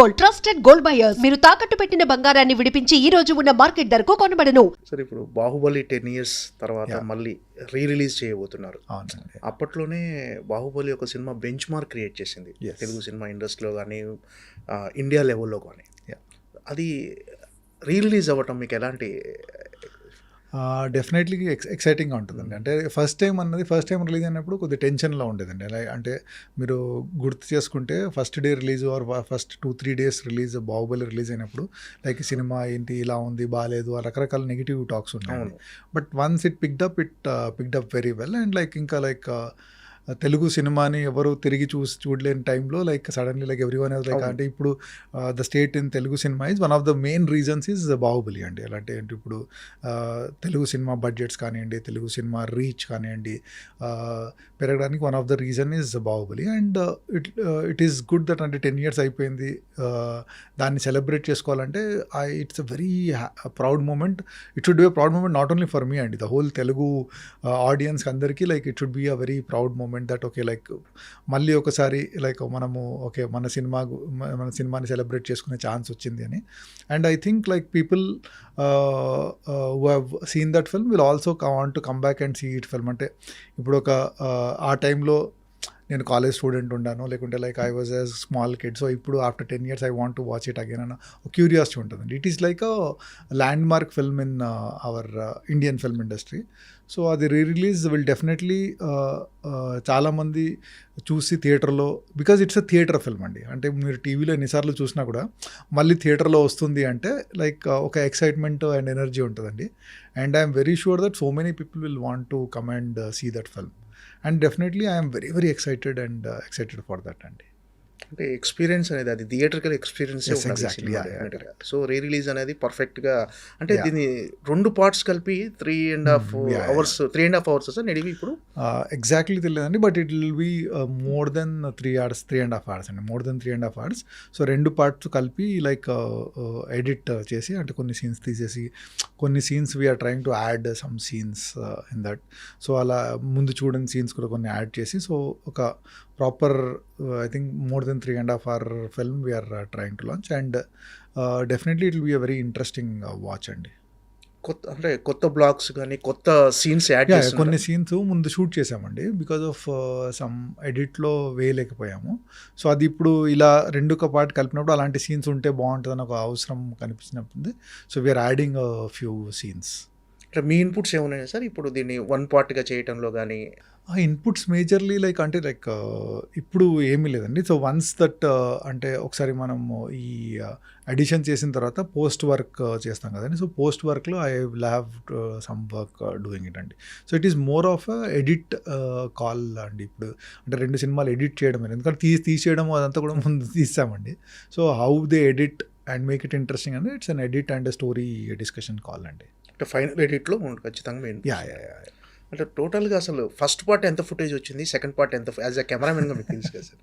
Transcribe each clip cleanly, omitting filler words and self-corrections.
Gold, trusted gold buyers. మీరు తాకట్టు పెట్టిన బంగారాన్ని విడిపించి ఈ రోజు ఉన్న మార్కెట్ ధరకు కొనబడను. సరే, ఇప్పుడు బాహుబలి 10 years తర్వాత మళ్ళీ రిలీజ్ చేయబోతున్నారు. అవునండి. అప్పట్లోనే బాహుబలి ఒక సినిమా బెంచ్ మార్క్ క్రియేట్ చేసింది తెలుగు సినిమా ఇండస్ట్రీలో కానీ ఇండియా లెవెల్లో కానీ. అది రిలీజ్ అవ్వటం మీకు ఎలాంటి? డెఫినెట్లీ ఎక్సైటింగ్గా ఉంటుందండి. అంటే ఫస్ట్ టైం రిలీజ్ అయినప్పుడు కొద్దిగా టెన్షన్లో ఉండేదండి. అంటే మీరు గుర్తు చేసుకుంటే first day release are first 2-3 days release Baahubali release అయినప్పుడు లైక్ సినిమా ఏంటి ఇలా ఉంది బాగాలేదు రకరకాల నెగిటివ్ టాక్స్ ఉన్నాయి. But once it picked up very well and Telugu సినిమాని ఎవరు తిరిగి చూడలేని టైంలో సడన్లీ ఎవ్రీవన్ అంటే ఇప్పుడు the state in Telugu cinema is one of the main reasons is Baahubali అండి. అంటే ఇప్పుడు తెలుగు సినిమా బడ్జెట్స్ కానివ్వండి, తెలుగు సినిమా రీచ్ కానివ్వండి పెరగడానికి one of the reason is Baahubali. And it is good that అంటే 10 years అయిపోయింది, దాన్ని సెలబ్రేట్ చేసుకోవాలంటే it's a very proud moment. It should be a proud moment not only for me అండి, the whole Telugu audience అందరికీ it should be a very proud moment that okay మళ్ళీ ఒకసారి మనము okay మన సినిమాని సెలబ్రేట్ చేసుకునే ఛాన్స్ వచ్చింది అని. And I think people who have seen that film will also want to come back and see it film. అంటే ఇప్పుడు ఆ టైంలో నేను కాలేజ్ స్టూడెంట్ ఉన్నాను, లేకుంటే I was a small kid, so ఇప్పుడు after 10 years I want to watch it again అన్న curiosity ఉంటుందండి. It is landmark film in our Indian film industry. So అది రిలీజ్ విల్ డెఫినెట్లీ చాలామంది చూసి థియేటర్లో, because it's a theatre film అండి. అంటే మీరు టీవీలో ఎన్నిసార్లు చూసినా కూడా మళ్ళీ థియేటర్లో వస్తుంది అంటే ఒక ఎక్సైట్మెంట్ అండ్ ఎనర్జీ ఉంటుందండి. And I'm very sure that so many people will want to come and see that film. And definitely I am very very excited for that అండి. అంటే ఎక్స్పీరియన్స్ అనేది అది theatrical experience. So re release అనేది పర్ఫెక్ట్గా అంటే దీన్ని 2 parts కలిపి 3.5 hours sir నడివి ఇప్పుడు ఎగ్జాక్ట్లీ తెలియదండి, but it will be more than 3.5 hours అండి, more than 3.5 hours. So 2 parts కలిపి ఎడిట్ చేసి అంటే కొన్ని సీన్స్ తీసేసి కొన్ని scenes we're trying to add some scenes in that. So అలా ముందు చూడని సీన్స్ కూడా కొన్ని యాడ్ చేసి సో ఒక proper I think more than 3.5 hour film we're trying to launch. And definitely it will be a very interesting watch అండి. కొత్త blogs కానీ కొత్త సీన్స్ యాడ్ చేసి కొన్ని సీన్స్ ముందు షూట్ చేసామండి, బికాజ్ ఆఫ్ సమ్ ఎడిట్లో వేయలేకపోయాము. సో అది ఇప్పుడు ఇలా 2 పార్ట్ కలిపినప్పుడు అలాంటి సీన్స్ ఉంటే బాగుంటుందని ఒక అవసరం కనిపించినప్పుడు so we're adding few scenes. అంటే మీ ఇన్పుట్స్ ఏమున్నాయి సార్ ఇప్పుడు దీన్ని 1 partగా చేయటంలో కానీ? ఇన్పుట్స్ మేజర్లీ అంటే ఇప్పుడు ఏమీ లేదండి. సో వన్స్ దట్ అంటే ఒకసారి మనము ఈ అడిషన్ చేసిన తర్వాత పోస్ట్ వర్క్ చేస్తాం కదండి. సో పోస్ట్ వర్క్లో I will have some work doing it అండి. So it is more of edit call అండి. ఇప్పుడు అంటే 2 సినిమాలు ఎడిట్ చేయడం, ఎందుకంటే తీసేయడం అదంతా కూడా ముందు తీసామండి. So how they edit and make it interesting అంటే it's an edit and story discussion call అండి. అంటే ఫైనల్ ఎడిట్లో ఖచ్చితంగా మెయిన్. యా. అంటే టోటల్గా అసలు ఫస్ట్ పార్ట్ ఎంత ఫుటేజ్ వచ్చింది, సెకండ్ పార్ట్ ఎంత, యాజ్ అ కెమెరామెన్గా మీకు తెలుసు కదా సార్?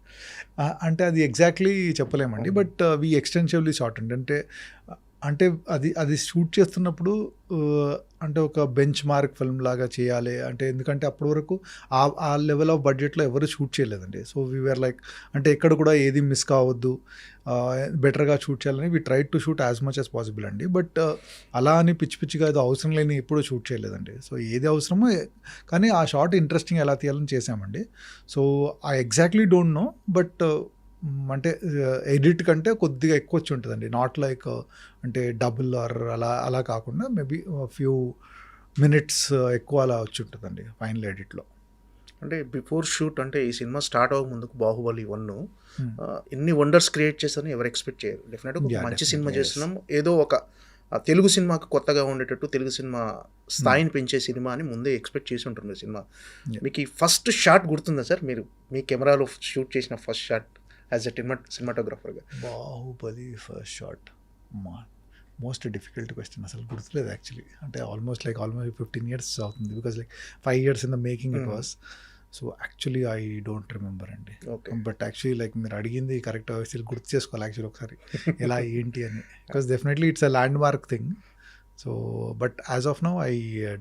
అంటే అది ఎగ్జాక్ట్లీ చెప్పలేమండి, బట్ వీ ఎక్స్టెన్సివ్లీ షార్ట్ అంటే అది షూట్ చేస్తున్నప్పుడు అంటే ఒక బెంచ్ మార్క్ ఫిల్మ్ లాగా చేయాలి అంటే, ఎందుకంటే అప్పటి వరకు ఆ లెవెల్ ఆఫ్ బడ్జెట్లో ఎవరు షూట్ చేయలేదండి. సో వీఆర్ అంటే ఎక్కడ కూడా ఏది మిస్ కావద్దు, బెటర్గా షూట్ చేయాలని we try to shoot as much as possible అండి. బట్ అలా అని పిచ్చిగా అది అవసరం లేని ఎప్పుడూ షూట్ చేయలేదండి. సో ఏది అవసరమో కానీ ఆ షార్ట్ ఇంట్రెస్టింగ్ ఎలా తీయాలని చేసామండి. So I exactly don't know, but అంటే ఎడిట్ కంటే కొద్దిగా ఎక్కువ వచ్చి ఉంటుందండి. నాట్ అంటే డబుల్ ఆర్ అలా కాకుండా మేబీ ఫ్యూ మినిట్స్ ఎక్కువ అలా వచ్చి ఉంటుందండి ఫైనల్ ఎడిట్లో. అంటే బిఫోర్ షూట్ అంటే ఈ సినిమా స్టార్ట్ అవ్వక ముందుకు బాహుబలి 1 ఎన్ని వండర్స్ క్రియేట్ చేస్తారని ఎవరు ఎక్స్పెక్ట్ చేయరు. డెఫినెట్గా మంచి సినిమా చేస్తున్నాం, ఏదో ఒక తెలుగు సినిమాకు కొత్తగా ఉండేటట్టు తెలుగు సినిమా స్థాయిని పెంచే సినిమా అని ముందే ఎక్స్పెక్ట్ చేసి ఉంటుంది సినిమా. మీకు ఈ ఫస్ట్ షాట్ గుర్తుందా సార్? మీరు మీ కెమెరాలో షూట్ చేసిన ఫస్ట్ షాట్ యాజ్ ఎ సినిమాటోగ్రాఫర్గా? Baahubali first shot most difficult question, అసలు గుర్తులేదు యాక్చువల్లీ. అంటే ఆల్మోస్ట్ 15 years అవుతుంది, because 5 years in the making it was. So actually I don't remember అండి. బట్ యాక్చువల్లీ మీరు అడిగింది కరెక్ట్, గుర్తు చేసుకోవాలి యాక్చువల్లీ ఒకసారి ఎలా ఏంటి అని, because definitely it's a land mark thing. So but as of now I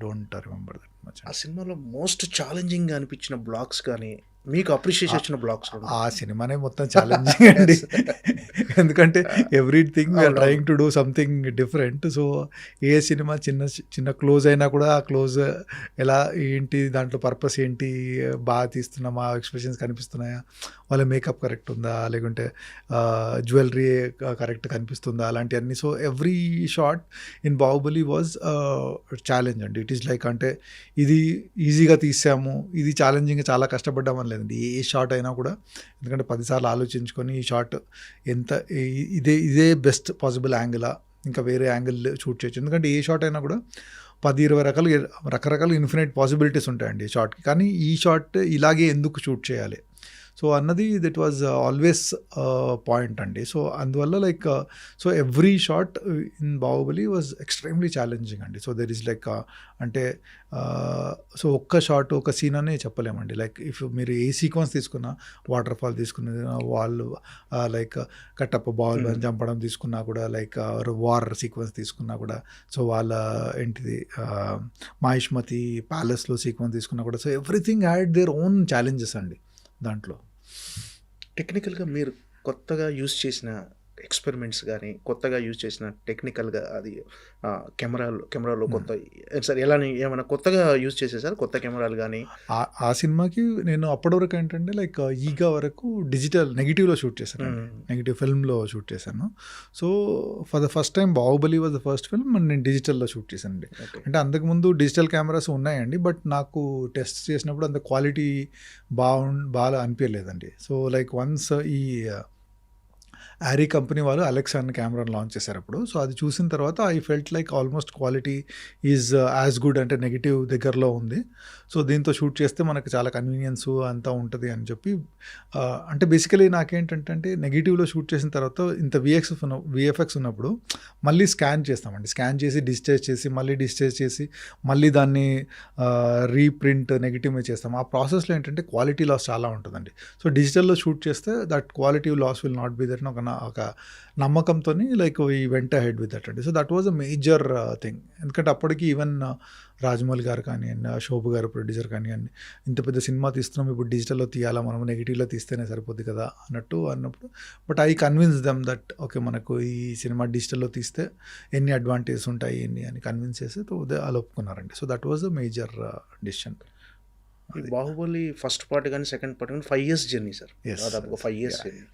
don't remember that much. ఆ సినిమాలో మోస్ట్ ఛాలెంజింగ్గా అనిపించిన బ్లాగ్స్ కానీ మీకు అప్రిషియేషన్ వచ్చిన బ్లాక్స్ ఆ సినిమానే మొత్తం ఛాలెంజింగ్ అండి. ఎందుకంటే everything we're trying to do something different. So ఏ సినిమా చిన్న క్లోజ్ అయినా కూడా ఆ క్లోజ్ ఎలా ఏంటి, దాంట్లో పర్పస్ ఏంటి, బాగా తీస్తున్నామా, ఎక్స్ప్రెషన్స్ కనిపిస్తున్నాయా, వాళ్ళ మేకప్ కరెక్ట్ ఉందా, లేకుంటే జ్యువెలరీ కరెక్ట్ కనిపిస్తుందా, అలాంటివన్నీ. So every shot in Baahubali was challenge అండి. ఇట్ ఈస్ లైక్ అంటే ఇది ఈజీగా తీసాము, ఇది ఛాలెంజింగ్గా చాలా కష్టపడ్డామని లేదండి. ఏ షాట్ అయినా కూడా, ఎందుకంటే 10 సార్లు ఆలోచించుకొని ఈ షాట్ ఎంత ఇదే బెస్ట్ పాసిబుల్ యాంగిలా, ఇంకా వేరే యాంగిల్ షూట్ చేయొచ్చు. ఎందుకంటే ఏ షాట్ అయినా కూడా 10-20 రకరకాల ఇన్ఫినైట్ పాసిబిలిటీస్ ఉంటాయండి ఈ షాట్కి. కానీ ఈ షాట్ ఇలాగే ఎందుకు షూట్ చేయాలి సో అన్నది దట్ వాజ్ ఆల్వేస్ పాయింట్ అండి. సో అందువల్ల like so every shot in Baahubali was extremely challenging అండి. సో దెర్ ఈస్ లైక్ అంటే సో ఒక్క షాట్ ఒక సీన్ అనే చెప్పలేమండి. లైక్ ఇఫ్ మీరు ఏ సీక్వెన్స్ తీసుకున్నా, వాటర్ ఫాల్ తీసుకున్న వాళ్ళు లైక్ కట్టప్ప బాహుబలిని చంపడం తీసుకున్నా కూడా, లైక్ వార్ సీక్వెన్స్ తీసుకున్నా కూడా, సో వాళ్ళ ఏంటిది మాహిష్మతి ప్యాలెస్లో సీక్వెన్స్ తీసుకున్నా కూడా, so everything had their own challenges అండి దాంట్లో. టెక్నికల్గా మీరు కొత్తగా యూజ్ చేసిన ఎక్స్పెరిమెంట్స్ కానీ, కొత్తగా యూజ్ చేసిన టెక్నికల్గా అది కెమెరాలో కొత్త సార్ ఎలా ఏమైనా కొత్తగా యూజ్ చేసేసారు కొత్త కెమెరాలు కానీ? ఆ సినిమాకి నేను అప్పటి వరకు ఏంటంటే లైక్ ఈగా వరకు డిజిటల్ నెగిటివ్లో షూట్ చేశాను, నెగిటివ్ ఫిల్మ్లో షూట్ చేశాను. So for the first time Baahubali was the first film నేను డిజిటల్లో షూట్ చేశానండి. అంటే అంతకుముందు డిజిటల్ కెమెరాస్ ఉన్నాయండి, బట్ నాకు టెస్ట్ చేసినప్పుడు అంత క్వాలిటీ బాగా అనిపించలేదండి. సో లైక్ వన్స్ ఈ ఆరీ కంపెనీ వాళ్ళు అలెక్సా అనే కెమెరాని లాంచ్ చేశారు అప్పుడు. సో అది చూసిన తర్వాత I felt like almost quality is as good, అంటే నెగిటివ్ దగ్గరలో ఉంది. సో దీంతో షూట్ చేస్తే మనకు చాలా కన్వీనియన్స్ అంతా ఉంటుంది అని చెప్పి, అంటే బేసికలీ నాకేంటంటే నెగిటివ్లో షూట్ చేసిన తర్వాత ఇంత విఎఫ్ఎక్స్ ఉన్నప్పుడు మళ్ళీ స్కాన్ చేస్తామండి. స్కాన్ చేసి డిజిటైజ్ చేసి, మళ్ళీ డిజిటైజ్ చేసి, మళ్ళీ దాన్ని రీప్రింట్ నెగిటివ్ మీద చేస్తాం. ఆ ప్రాసెస్లో ఏంటంటే క్వాలిటీ లాస్ చాలా ఉంటుందండి. సో డిజిటల్లో షూట్ చేస్తే that quality loss will not be that ఒక నమ్మకంతో like we went ahead with that అండి. So that was a major thing. ఎందుకంటే అప్పటికి ఈవెన్ రాజమౌళి గారు కానివ్వండి, శోభు గారు ప్రొడ్యూసర్ కానివ్వండి, ఇంత పెద్ద సినిమా తీస్తున్నాం, ఇప్పుడు డిజిటల్లో తీయాలా, మనం నెగిటివ్లో తీస్తేనే సరిపోద్ది కదా అన్నప్పుడు, but I convince them that okay మనకు ఈ సినిమా డిజిటల్లో తీస్తే ఎన్ని అడ్వాంటేజెస్ ఉంటాయి ఎన్ని అని కన్విన్స్ చేసి అలా ఒప్పుకున్నారండి. So that was a major decision. Baahubali first part కానీ సెకండ్ పార్ట్ కానీ 5 years జర్నీ సార్, దాదాపు 5 years జర్నీ.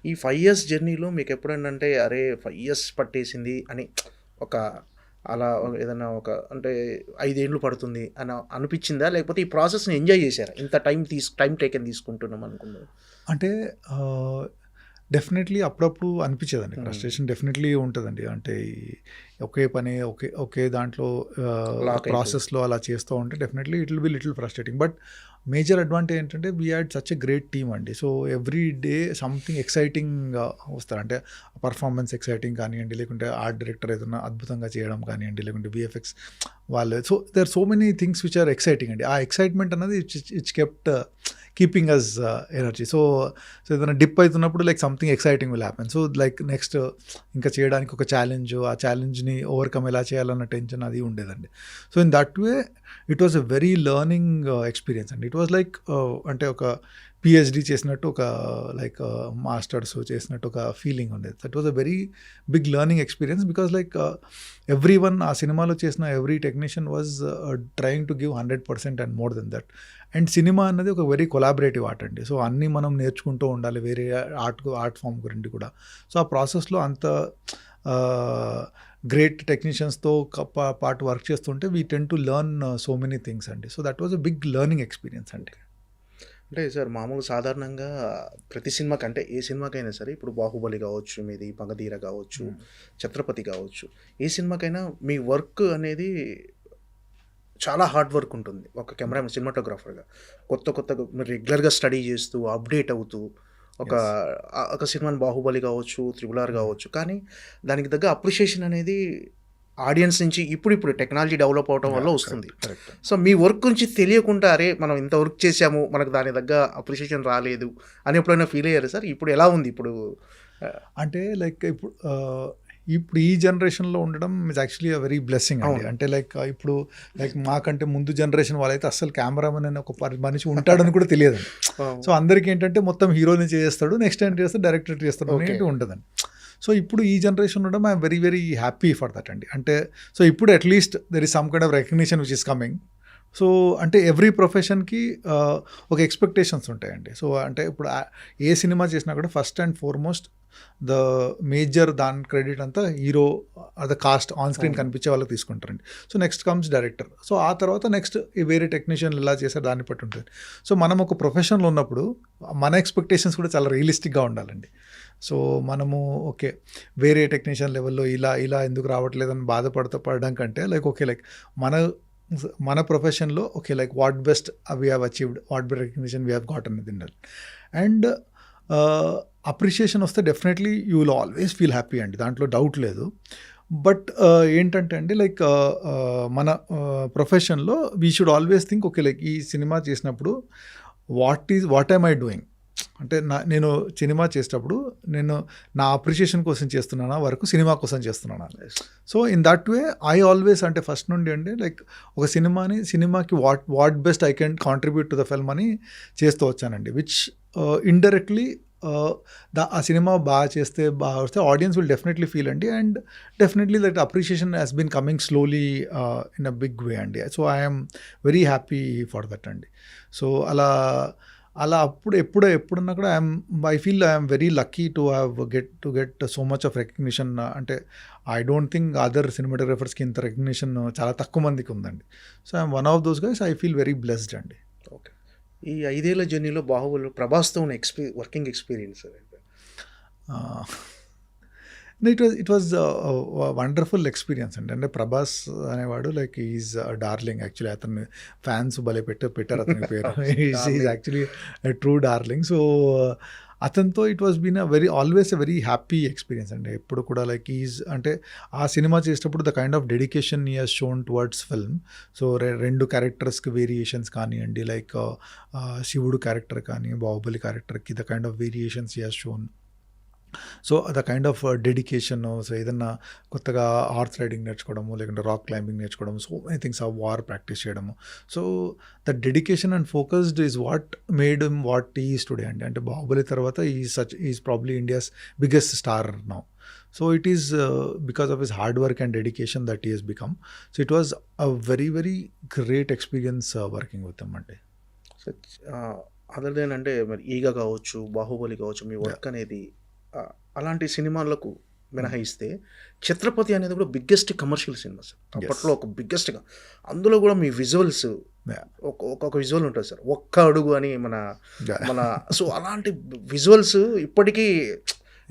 ఈ 5 years జర్నీలో మీకు ఎప్పుడైనా అరే 5 years పట్టేసింది అని ఒక అలా ఏదన్నా ఒక అంటే 5 ఏళ్ళు పడుతుంది అని అనిపించిందా, లేకపోతే ఈ ప్రాసెస్ని ఎంజాయ్ చేశారా? ఇంత టైం టేకెన్ తీసుకుంటున్నాం అనుకున్నాను అంటే డెఫినెట్లీ అప్పుడప్పుడు అనిపించేదండి, ఫ్రస్ట్రేషన్ డెఫినెట్లీ ఉంటుందండి. అంటే ఒకే పని ఒకే దాంట్లో ప్రాసెస్లో అలా చేస్తూ ఉంటే definitely it will be little frustrating. But major advantage ఏంటంటే we had such a great team అండి. So every day something exciting వస్తారు. అంటే పర్ఫార్మెన్స్ ఎక్సైటింగ్ కానివ్వండి, లేకుంటే ఆర్ట్ డైరెక్టర్ ఏదైనా అద్భుతంగా చేయడం కానివ్వండి, లేకుంటే విఎఫ్ఎక్స్ వాళ్ళు. So there so many things which are exciting అండి. ఆ ఎక్సైట్మెంట్ అనేది it's kept keeping us energy. So ఏదైనా డిప్ అవుతున్నప్పుడు like something exciting will happen. So like next ఇంకా చేయడానికి ఒక ఛాలెంజ్, ఆ ఛాలెంజ్ని ఓవర్కమ్ ఎలా చేయాలన్న టెన్షన్ అది ఉండేదండి. So in that way it was a very learning experience అండి. ఇట్ వాజ్ లైక్ అంటే ఒక పిహెచ్డి చేసినట్టు, ఒక లైక్ మాస్టర్స్ చేసినట్టు ఒక ఫీలింగ్ ఉండేది. That was a very big learning experience because like every one ఆ సినిమాలో చేసిన every technician was trying to give 100% and more than that. And cinema అన్నది ఒక వెరీ కొలాబరేటివ్ ఆర్ట్ అండి. సో అన్నీ మనం నేర్చుకుంటూ ఉండాలి వేరే ఆర్ట్ ఫామ్ గురించి కూడా. సో ఆ ప్రాసెస్లో అంత గ్రేట్ టెక్నీషియన్స్తో పాటు వర్క్ చేస్తుంటే we tend to learn so many things అండి. So that was a big learning experience అండి. అంటే సార్ మామూలుగా సాధారణంగా ప్రతి సినిమాకి అంటే ఏ సినిమాకైనా సరే, ఇప్పుడు బాహుబలి కావచ్చు, మీది మగధీర కావచ్చు, ఛత్రపతి కావచ్చు, ఏ సినిమాకైనా మీ వర్క్ అనేది చాలా హార్డ్ వర్క్ ఉంటుంది. ఒక కెమెరా సినిమాటోగ్రాఫర్గా కొత్తగా మీరు రెగ్యులర్గా స్టడీ చేస్తూ అప్డేట్ అవుతూ ఒక సినిమాని బాహుబలి కావచ్చు, RRR కావచ్చు, కానీ దానికి తగ్గ అప్రిషియేషన్ అనేది ఆడియన్స్ నుంచి ఇప్పుడు టెక్నాలజీ డెవలప్ అవడం వల్ల వస్తుంది. సో మీ వర్క్ గురించి తెలియకుండా అరే మనం ఇంత వర్క్ చేసాము, మనకు దాని తగ్గ అప్రిషియేషన్ రాలేదు అని ఎప్పుడైనా ఫీల్ అయ్యారు సార్? ఇప్పుడు ఎలా ఉంది ఇప్పుడు? అంటే లైక్ ఇప్పుడు ఇప్పుడు ఈ జనరేషన్లో ఉండడం is actually a very blessing అండి. అవును. అంటే లైక్ ఇప్పుడు లైక్ మాకంటే ముందు జనరేషన్ వాళ్ళైతే అస్సలు కెమెరామెన్ అని ఒక మనిషి ఉంటాడని కూడా తెలియదు. సో అందరికీ ఏంటంటే మొత్తం హీరోని చేస్తాడు, నెక్స్ట్ టైం చేస్తాడు, డైరెక్టర్ చేస్తాడు అనేది ఉంటుందండి. సో ఇప్పుడు ఈ జనరేషన్ ఉండడం I'm very very happy for that అండి. అంటే సో ఇప్పుడు at least there is some kind of recognition which is coming. So అంటే ఎవ్రీ ప్రొఫెషన్కి ఒక ఎక్స్పెక్టేషన్స్ ఉంటాయండి. సో అంటే ఇప్పుడు ఏ సినిమా చేసినా కూడా first and foremost the major దాని క్రెడిట్ అంతా hero the cost on screen కనిపించే వాళ్ళకి తీసుకుంటారండి. So next comes director. So ఆ తర్వాత నెక్స్ట్ వేరే టెక్నీషియన్లు ఎలా చేశారు దాన్ని బట్టి ఉంటుంది. సో మనం ఒక ప్రొఫెషన్లో ఉన్నప్పుడు మన ఎక్స్పెక్టేషన్స్ కూడా చాలా రియలిస్టిక్గా ఉండాలండి. సో మనము ఓకే వేరే టెక్నీషియన్ లెవెల్లో ఇలా ఎందుకు రావట్లేదని పడడం కంటే లైక్ ఓకే లైక్ మన ప్రొఫెషన్లో okay like what best we have achieved, what best recognition we have got అనేది ఉండాలి. అండ్ అప్రిషియేషన్ వస్తే definitely you will always feel happy అండి, దాంట్లో డౌట్ లేదు. బట్ ఏంటంటే అండి లైక్ మన ప్రొఫెషన్లో we should always think okay like ఈ సినిమా చేసినప్పుడు వాట్ ఐమ్ ఐ డూయింగ్, అంటే నేను సినిమా చేసేటప్పుడు నేను నా అప్రిషియేషన్ కోసం చేస్తున్నానా వరకు సినిమా కోసం చేస్తున్నానా. So in that way I always అంటే ఫస్ట్ నుండి అండి లైక్ ఒక సినిమాకి what best I can contribute to the film అని చేస్తూ వచ్చానండి. విచ్ ఇండైరెక్ట్లీ ఆ సినిమా బాగా వస్తే ఆడియన్స్ విల్ డెఫినెట్లీ ఫీల్ అండి. And definitely that appreciation has been coming slowly in a big way అండి. So I'm very happy for that అండి. సో అలా ఎప్పుడన్నా కూడా I feel I'm very lucky to get so much of recognition. అంటే I don't think other సినిమాటోగ్రఫర్స్కి ఇంత recognition చాలా తక్కువ మందికి ఉందండి. So I'm one of those guys. I feel very blessed అండి. ఓకే. ఈ 5 ఏళ్ల జర్నీలో బాహుబలి ప్రభాస్తో ఉన్న working experience it was wonderful experience అండి. అంటే ప్రభాస్ అనేవాడు లైక్ ఈజ్ డార్లింగ్. యాక్చువల్లీ అతన్ని ఫ్యాన్స్ భలే పెట్టారు అతని పేరు. Is actually true darling. So అతనితో it was been always a very happy experience అండి. ఎప్పుడు కూడా లైక్ అంటే ఆ సినిమా చేసేటప్పుడు the kind of dedication he has shown towards film. So 2 క్యారెక్టర్స్కి వేరియేషన్స్ కానివ్వండి, లైక్ శివుడు క్యారెక్టర్ కానీ బాహుబలి క్యారెక్టర్కి the kind of variations he has shown. So the kind of dedication. So ఏదన్నా కొత్తగా హార్స్ రైడింగ్ నేర్చుకోవడము, లేకుంటే రాక్ క్లైంబింగ్ నేర్చుకోవడము, సో మెనీ థింగ్స్ ఆ వార్ ప్రాక్టీస్ చేయడము. So the dedication and focused is what made him what he is today అండి. అంటే బాహుబలి తర్వాత is probably India's biggest star now. So it is because of his hard work and dedication that he has become. So it was a very very great experience working with him అండి. So other then అంటే మరి ఈగ కావచ్చు, బాహుబలి కావచ్చు, మీ work అనేది అలాంటి సినిమాలకు మినహాయిస్తే ఛత్రపతి అనేది కూడా బిగ్గెస్ట్ కమర్షియల్ సినిమా సార్. అప్పట్లో ఒక బిగ్గెస్ట్గా, అందులో కూడా మీ విజువల్స్ ఒక్కొక్క విజువల్ ఉంటుంది సార్, ఒక్క అడుగు అని మన సో అలాంటి విజువల్స్ ఇప్పటికీ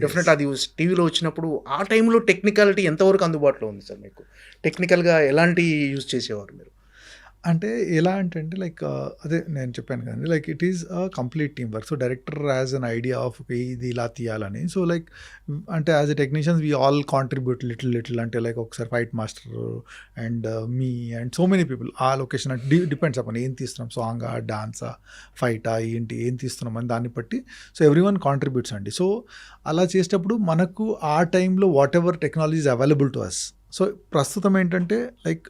డెఫినెట్ అది టీవీలో వచ్చినప్పుడు ఆ టైంలో టెక్నికాలిటీ ఎంతవరకు అందుబాటులో ఉంది సార్ మీకు? టెక్నికల్గా ఎలాంటి యూజ్ చేసేవారు మీరు? అంటే ఎలా అంటే లైక్ అదే నేను చెప్పాను కదండి like it is a complete team work. So director has an idea of ఇది ఇలా తీయాలని. సో లైక్ అంటే as a technicians we all contribute little అంటే లైక్ ఒకసారి fight master and me and so many people ఆ location అంటే depends upon ఏం తీస్తున్నాం, సాంగా, డాన్సా, ఫైటా, ఏం తీస్తున్నాం అని దాన్ని బట్టి సో ఎవ్రీ వన్ కాంట్రిబ్యూట్స్ అండి. సో అలా చేసేటప్పుడు మనకు ఆ టైంలో whatever technology is available to us. So ప్రస్తుతం ఏంటంటే like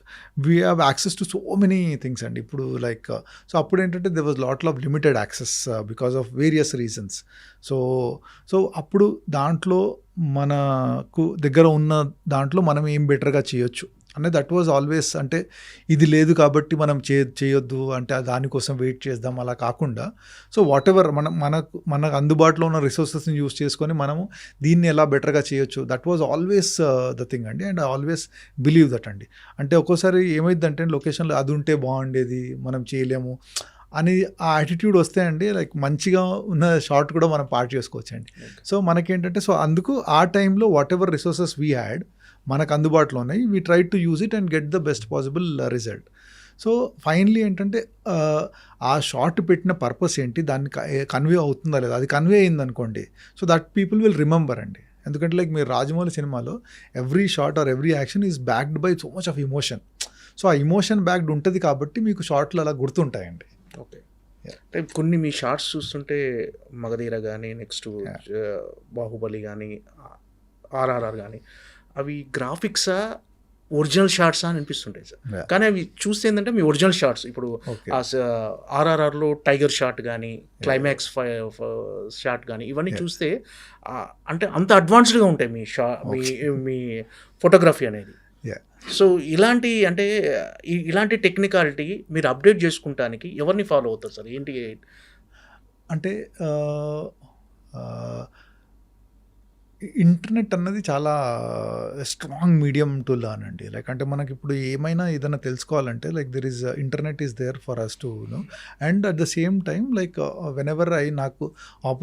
we have access to so many things అండి. ఇప్పుడు లైక్ సో అప్పుడు ఏంటంటే they was lot of limited access because of various reasons. So అప్పుడు దాంట్లో మనకు దగ్గర ఉన్న దాంట్లో మనం ఏం బెటర్గా చేయొచ్చు అంటే దట్ వాజ్ ఆల్వేస్. అంటే ఇది లేదు కాబట్టి మనం చేయొద్దు అంటే దానికోసం వెయిట్ చేద్దాం అలా కాకుండా సో వాట్ ఎవర్ మనకు అందుబాటులో ఉన్న రిసోర్సెస్ని యూస్ చేసుకొని మనము దీన్ని ఎలా బెటర్గా చేయొచ్చు, that was always the thing అండి. And I always believe that అండి. అంటే ఒక్కోసారి ఏమైందంటే లొకేషన్లో అది ఉంటే బాగుండేది, మనం చేయలేము అని ఆ యాటిట్యూడ్ వస్తే అండి లైక్ మంచిగా ఉన్న షార్ట్ కూడా మనం పార్ట్ చేసుకోవచ్చు అండి. సో మనకేంటంటే సో అందుకు ఆ టైంలో what ever resources we had మనకు అందుబాటులో ఉన్నాయి, we try to use it and get the best possible result. So finally ఏంటంటే ఆ షార్ట్ పెట్టిన పర్పస్ ఏంటి, దాన్ని కన్వే అవుతుందా లేదా, అది కన్వే అయింది అనుకోండి so that people will remember అండి. ఎందుకంటే లైక్ మీరు రాజమౌళి సినిమాలో every shot or every action is backed by so much of emotion. So ఆ ఇమోషన్ బ్యాక్డ్ ఉంటుంది కాబట్టి మీకు షార్ట్లు అలా గుర్తుంటాయండి. ఓకే. అంటే కొన్ని మీ షార్ట్స్ చూస్తుంటే మగధీర కానీ, నెక్స్ట్ బాహుబలి కానీ, RRR కానీ, అవి గ్రాఫిక్సా ఒరిజినల్ షార్ట్సా అని అనిపిస్తుంటాయి సార్. Yeah. కానీ అవి చూస్తే ఏంటంటే మీ ఒరిజినల్ షార్ట్స్ ఇప్పుడు Okay. ఆర్ఆర్ఆర్లో టైగర్ షాట్ కానీ క్లైమాక్స్ షాట్ కానీ ఇవన్నీ చూస్తే అంటే అంత అడ్వాన్స్డ్గా ఉంటాయి మీ ఫోటోగ్రఫీ అనేది. Yeah. సో ఇలాంటి అంటే ఇలాంటి టెక్నికాలిటీ మీరు అప్డేట్ చేసుకుంటానికి ఎవరిని ఫాలో అవుతారు సార్? ఏంటి అంటే ఇంటర్నెట్ అన్నది చాలా స్ట్రాంగ్ మీడియం టు లర్న్ అండి. లైక్ అంటే మనకి ఇప్పుడు ఏమైనా ఏదైనా తెలుసుకోవాలంటే like there is internet is there for us to know. And at the same time like whenever నాకు